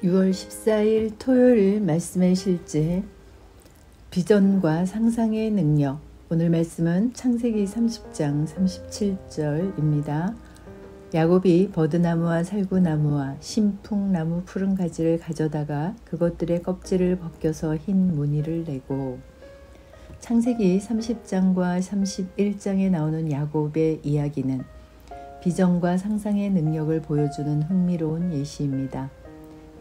6월 14일 토요일 말씀의 실제 비전과 상상의 능력. 오늘 말씀은 창세기 30장 37절입니다. 야곱이 버드나무와 살구나무와 신풍나무 푸른 가지를 가져다가 그것들의 껍질을 벗겨서 흰 무늬를 내고. 창세기 30장과 31장에 나오는 야곱의 이야기는 비전과 상상의 능력을 보여주는 흥미로운 예시입니다.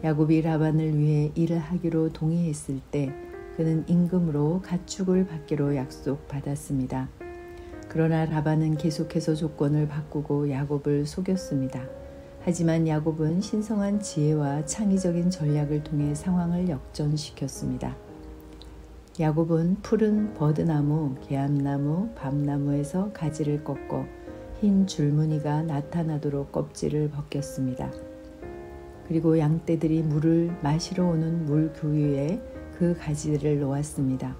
야곱이 라반을 위해 일을 하기로 동의했을 때 그는 임금으로 가축을 받기로 약속받았습니다. 그러나 라반은 계속해서 조건을 바꾸고 야곱을 속였습니다. 하지만 야곱은 신성한 지혜와 창의적인 전략을 통해 상황을 역전시켰습니다. 야곱은 푸른 버드나무, 개암나무, 밤나무에서 가지를 꺾어 흰 줄무늬가 나타나도록 껍질을 벗겼습니다. 그리고 양떼들이 물을 마시러 오는 물교위에 그 가지들을 놓았습니다.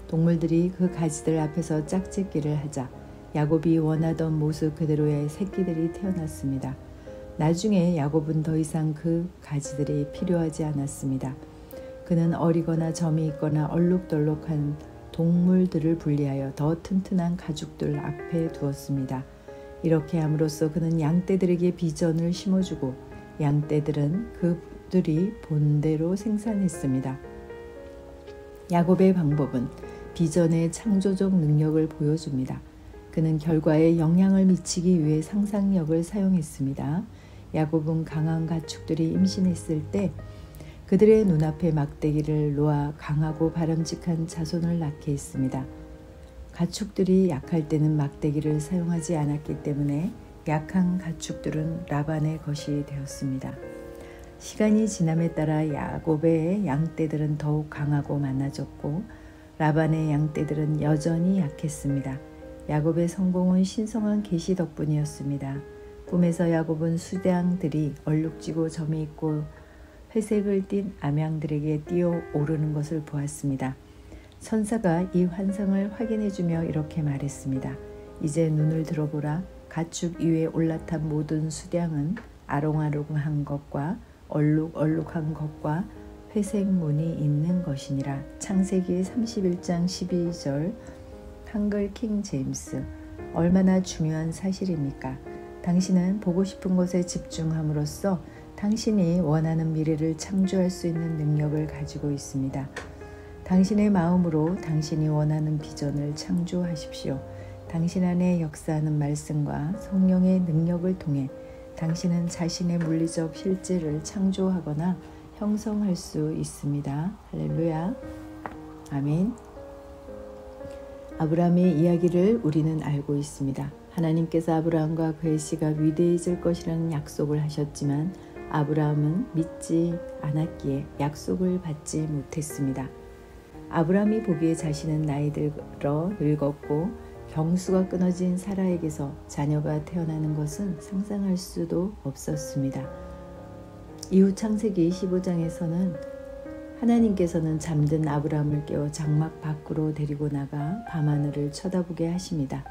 동물들이 그 가지들 앞에서 짝짓기를 하자 야곱이 원하던 모습 그대로의 새끼들이 태어났습니다. 나중에 야곱은 더 이상 그 가지들이 필요하지 않았습니다. 그는 어리거나 점이 있거나 얼룩덜룩한 동물들을 분리하여 더 튼튼한 가죽들 앞에 두었습니다. 이렇게 함으로써 그는 양떼들에게 비전을 심어주고 양떼들은 그들이 본대로 생산했습니다. 야곱의 방법은 비전의 창조적 능력을 보여줍니다. 그는 결과에 영향을 미치기 위해 상상력을 사용했습니다. 야곱은 강한 가축들이 임신했을 때 그들의 눈앞에 막대기를 놓아 강하고 바람직한 자손을 낳게 했습니다. 가축들이 약할 때는 막대기를 사용하지 않았기 때문에 약한 가축들은 라반의 것이 되었습니다. 시간이 지남에 따라 야곱의 양떼들은 더욱 강하고 많아졌고 라반의 양떼들은 여전히 약했습니다. 야곱의 성공은 신성한 계시 덕분이었습니다. 꿈에서 야곱은 수양들이 얼룩지고 점이 있고 회색을 띤 암양들에게 뛰어오르는 것을 보았습니다. 천사가 이 환상을 확인해주며 이렇게 말했습니다. 이제 눈을 들어보라. 가축 위에 올라탄 모든 수량은 아롱아롱한 것과 얼룩얼룩한 것과 회색 무늬 있는 것이니라. 창세기 31장 12절 한글 킹 제임스. 얼마나 중요한 사실입니까? 당신은 보고 싶은 것에 집중함으로써 당신이 원하는 미래를 창조할 수 있는 능력을 가지고 있습니다. 당신의 마음으로 당신이 원하는 비전을 창조하십시오. 당신 안에 역사하는 말씀과 성령의 능력을 통해 당신은 자신의 물리적 실제를 창조하거나 형성할 수 있습니다. 할렐루야. 아멘. 아브라함의 이야기를 우리는 알고 있습니다. 하나님께서 아브라함과 그의 씨가 위대해질 것이라는 약속을 하셨지만 아브라함은 믿지 않았기에 약속을 받지 못했습니다. 아브라함이 보기에 자신은 나이 들어 늙었고 경수가 끊어진 사라에게서 자녀가 태어나는 것은 상상할 수도 없었습니다. 이후 창세기 15장에서는 하나님께서는 잠든 아브라함을 깨워 장막 밖으로 데리고 나가 밤하늘을 쳐다보게 하십니다.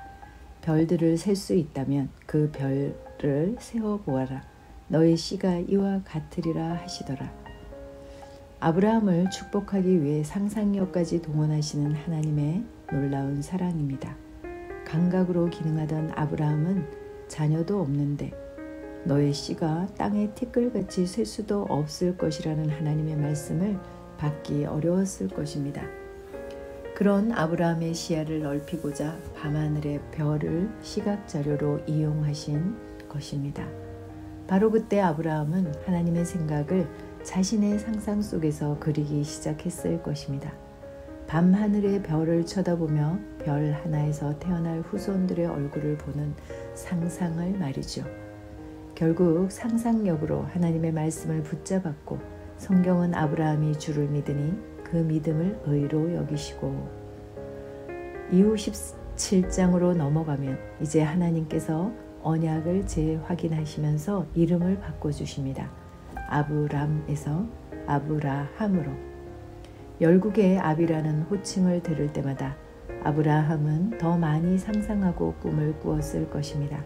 별들을 셀 수 있다면 그 별을 세어보아라. 너의 씨가 이와 같으리라 하시더라. 아브라함을 축복하기 위해 상상력까지 동원하시는 하나님의 놀라운 사랑입니다. 감각으로 기능하던 아브라함은 자녀도 없는데 너의 씨가 땅에 티끌같이 셀 수도 없을 것이라는 하나님의 말씀을 받기 어려웠을 것입니다. 그런 아브라함의 시야를 넓히고자 밤하늘의 별을 시각자료로 이용하신 것입니다. 바로 그때 아브라함은 하나님의 생각을 자신의 상상 속에서 그리기 시작했을 것입니다. 밤하늘의 별을 쳐다보며 별 하나에서 태어날 후손들의 얼굴을 보는 상상을 말이죠. 결국 상상력으로 하나님의 말씀을 붙잡았고 성경은 아브라함이 주를 믿으니 그 믿음을 의로 여기시고. 이후 17장으로 넘어가면 이제 하나님께서 언약을 재확인하시면서 이름을 바꿔주십니다. 아브람에서 아브라함으로. 열국의 아비라는 호칭을 들을 때마다 아브라함은 더 많이 상상하고 꿈을 꾸었을 것입니다.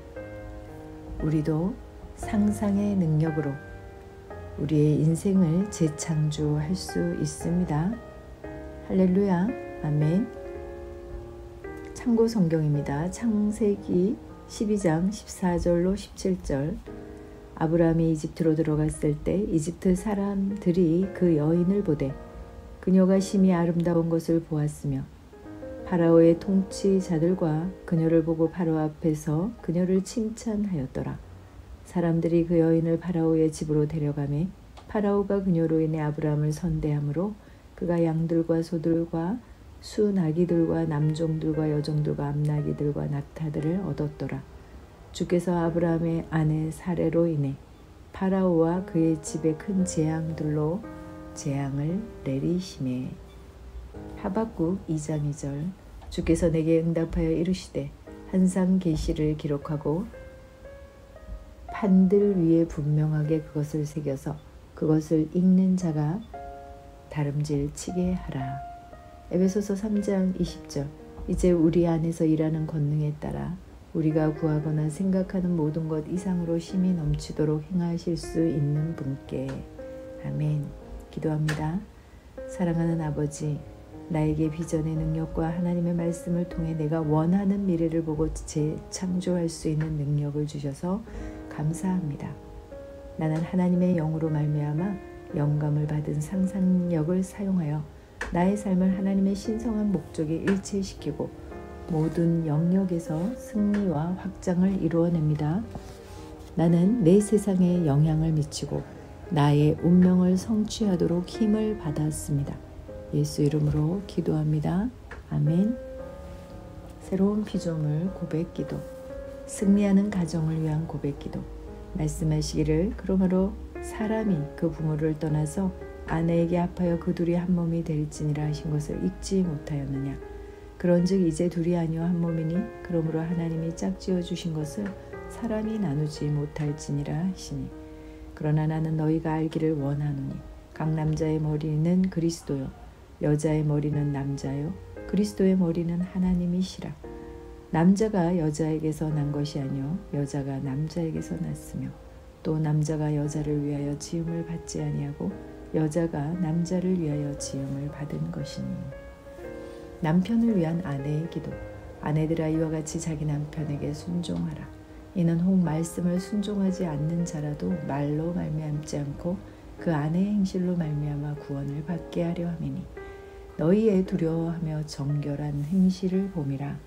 우리도 상상의 능력으로 우리의 인생을 재창조할 수 있습니다. 할렐루야, 아멘. 참고 성경입니다. 창세기 12장 14절로 17절. 아브라함이 이집트로 들어갔을 때 이집트 사람들이 그 여인을 보되 그녀가 심히 아름다운 것을 보았으며 파라오의 통치자들과 그녀를 보고 파라오 앞에서 그녀를 칭찬하였더라. 사람들이 그 여인을 파라오의 집으로 데려가매 파라오가 그녀로 인해 아브라함을 선대하므로 그가 양들과 소들과 수 나귀들과 남종들과 여종들과 암나귀들과 낙타들을 얻었더라. 주께서 아브라함의 아내 사레로 인해 파라오와 그의 집에 큰 재앙들로 재앙을 내리시매. 하박국 2장 2절. 주께서 내게 응답하여 이르시되 한상 계시를 기록하고 판들 위에 분명하게 그것을 새겨서 그것을 읽는 자가 다름질 치게 하라. 에베소서 3장 20절. 이제 우리 안에서 일하는 권능에 따라 우리가 구하거나 생각하는 모든 것 이상으로 힘이 넘치도록 행하실 수 있는 분께. 아멘. 기도합니다. 사랑하는 아버지, 나에게 비전의 능력과 하나님의 말씀을 통해 내가 원하는 미래를 보고 재창조할 수 있는 능력을 주셔서 감사합니다. 나는 하나님의 영으로 말미암아 영감을 받은 상상력을 사용하여 나의 삶을 하나님의 신성한 목적에 일치시키고 모든 영역에서 승리와 확장을 이루어냅니다. 나는 내 세상에 영향을 미치고 나의 운명을 성취하도록 힘을 받았습니다. 예수 이름으로 기도합니다. 아멘. 새로운 피조물 고백기도. 승리하는 가정을 위한 고백기도. 말씀하시기를 그러므로 사람이 그 부모를 떠나서 아내에게 합하여 그 둘이 한 몸이 될지니라 하신 것을 잊지 못하였느냐. 그런즉 이제 둘이 아니요 한 몸이니 그러므로 하나님이 짝지어 주신 것을 사람이 나누지 못할지니라 하시니. 그러나 나는 너희가 알기를 원하노니 각 남자의 머리는 그리스도요 여자의 머리는 남자요 그리스도의 머리는 하나님이시라. 남자가 여자에게서 난 것이 아니요 여자가 남자에게서 났으며 또 남자가 여자를 위하여 지음을 받지 아니하고 여자가 남자를 위하여 지음을 받은 것이니. 남편을 위한 아내의 기도. 아내들아 이와 같이 자기 남편에게 순종하라. 이는 혹 말씀을 순종하지 않는 자라도 말로 말미암지 않고 그 아내의 행실로 말미암아 구원을 받게 하려 함이니. 너희의 두려워하며 정결한 행실을 봄이라.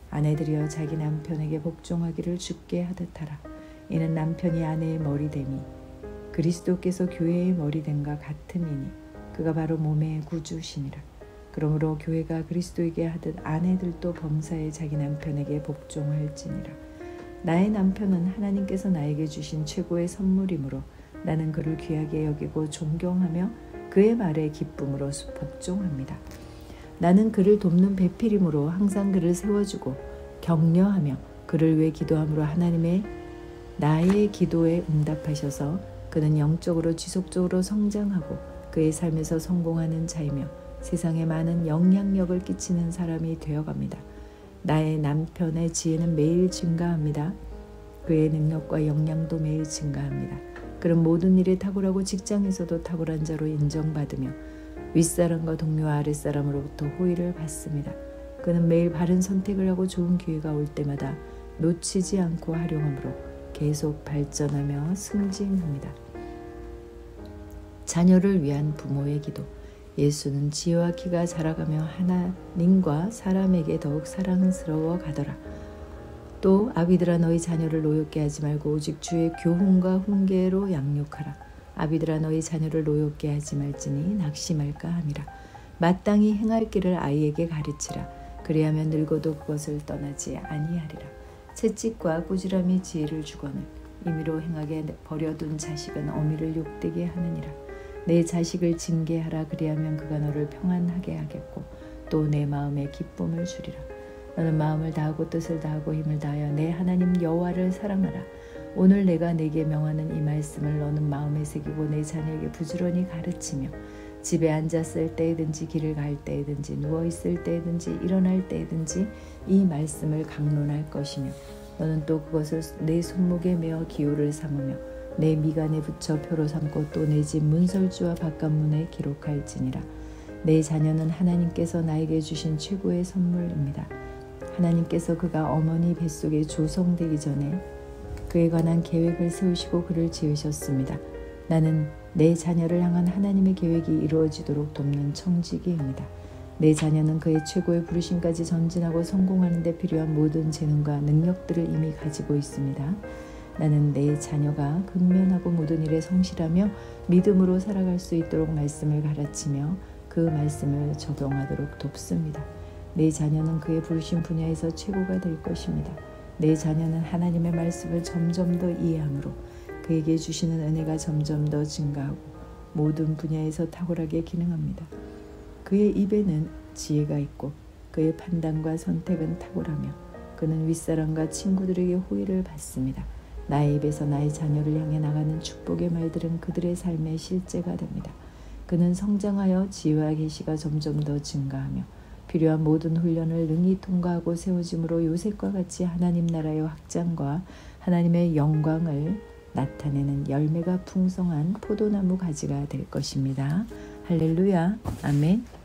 아내들이여 자기 남편에게 복종하기를 주께 하듯 하라. 이는 남편이 아내의 머리됨이 그리스도께서 교회의 머리됨과 같음이니 그가 바로 몸의 구주시니라. 그러므로 교회가 그리스도에게 하듯 아내들도 범사에 자기 남편에게 복종할지니라. 나의 남편은 하나님께서 나에게 주신 최고의 선물이므로 나는 그를 귀하게 여기고 존경하며 그의 말에 기쁨으로 복종합니다. 나는 그를 돕는 배필이므로 항상 그를 세워주고 격려하며 그를 위해 기도함으로 하나님의 나의 기도에 응답하셔서 그는 영적으로 지속적으로 성장하고 그의 삶에서 성공하는 자이며 세상에 많은 영향력을 끼치는 사람이 되어갑니다. 나의 남편의 지혜는 매일 증가합니다. 그의 능력과 역량도 매일 증가합니다. 그는 모든 일에 탁월하고 직장에서도 탁월한 자로 인정받으며 윗사람과 동료와 아랫사람으로부터 호의를 받습니다. 그는 매일 바른 선택을 하고 좋은 기회가 올 때마다 놓치지 않고 활용함으로 계속 발전하며 승진합니다. 자녀를 위한 부모의 기도. 예수는 지혜와 키가 자라가며 하나님과 사람에게 더욱 사랑스러워 가더라. 또 아비들아 너희 자녀를 노엽게 하지 말고 오직 주의 교훈과 훈계로 양육하라. 아비들아 너희 자녀를 노엽게 하지 말지니 낙심할까 함이라. 마땅히 행할 길을 아이에게 가르치라. 그리하면 늙어도 그것을 떠나지 아니하리라. 채찍과 꾸지람이 지혜를 주거늘 임의로 행하게 버려둔 자식은 어미를 욕되게 하느니라. 내 자식을 징계하라. 그리하면 그가 너를 평안하게 하겠고 또 내 마음에 기쁨을 주리라. 너는 마음을 다하고 뜻을 다하고 힘을 다하여 내 하나님 여호와를 사랑하라. 오늘 내가 네게 명하는 이 말씀을 너는 마음에 새기고 내 자녀에게 부지런히 가르치며 집에 앉았을 때든지 길을 갈 때든지 누워있을 때든지 일어날 때든지 이 말씀을 강론할 것이며 너는 또 그것을 내 손목에 메어 기호를 삼으며 내 미간에 붙여 표로 삼고 또 내 집 문설주와 바깥문에 기록할지니라. 내 자녀는 하나님께서 나에게 주신 최고의 선물입니다. 하나님께서 그가 어머니 뱃속에 조성되기 전에 그에 관한 계획을 세우시고 그를 지으셨습니다. 나는 내 자녀를 향한 하나님의 계획이 이루어지도록 돕는 청지기입니다. 내 자녀는 그의 최고의 부르심까지 전진하고 성공하는 데 필요한 모든 재능과 능력들을 이미 가지고 있습니다. 나는 내 자녀가 근면하고 모든 일에 성실하며 믿음으로 살아갈 수 있도록 말씀을 가르치며 그 말씀을 적용하도록 돕습니다. 내 자녀는 그의 부르심 분야에서 최고가 될 것입니다. 내 자녀는 하나님의 말씀을 점점 더 이해함으로 그에게 주시는 은혜가 점점 더 증가하고 모든 분야에서 탁월하게 기능합니다. 그의 입에는 지혜가 있고 그의 판단과 선택은 탁월하며 그는 윗사람과 친구들에게 호의를 받습니다. 나의 입에서 나의 자녀를 향해 나가는 축복의 말들은 그들의 삶의 실제가 됩니다. 그는 성장하여 지혜와 계시가 점점 더 증가하며 필요한 모든 훈련을 능히 통과하고 세워짐으로 요셉과 같이 하나님 나라의 확장과 하나님의 영광을 나타내는 열매가 풍성한 포도나무 가지가 될 것입니다. 할렐루야. 아멘.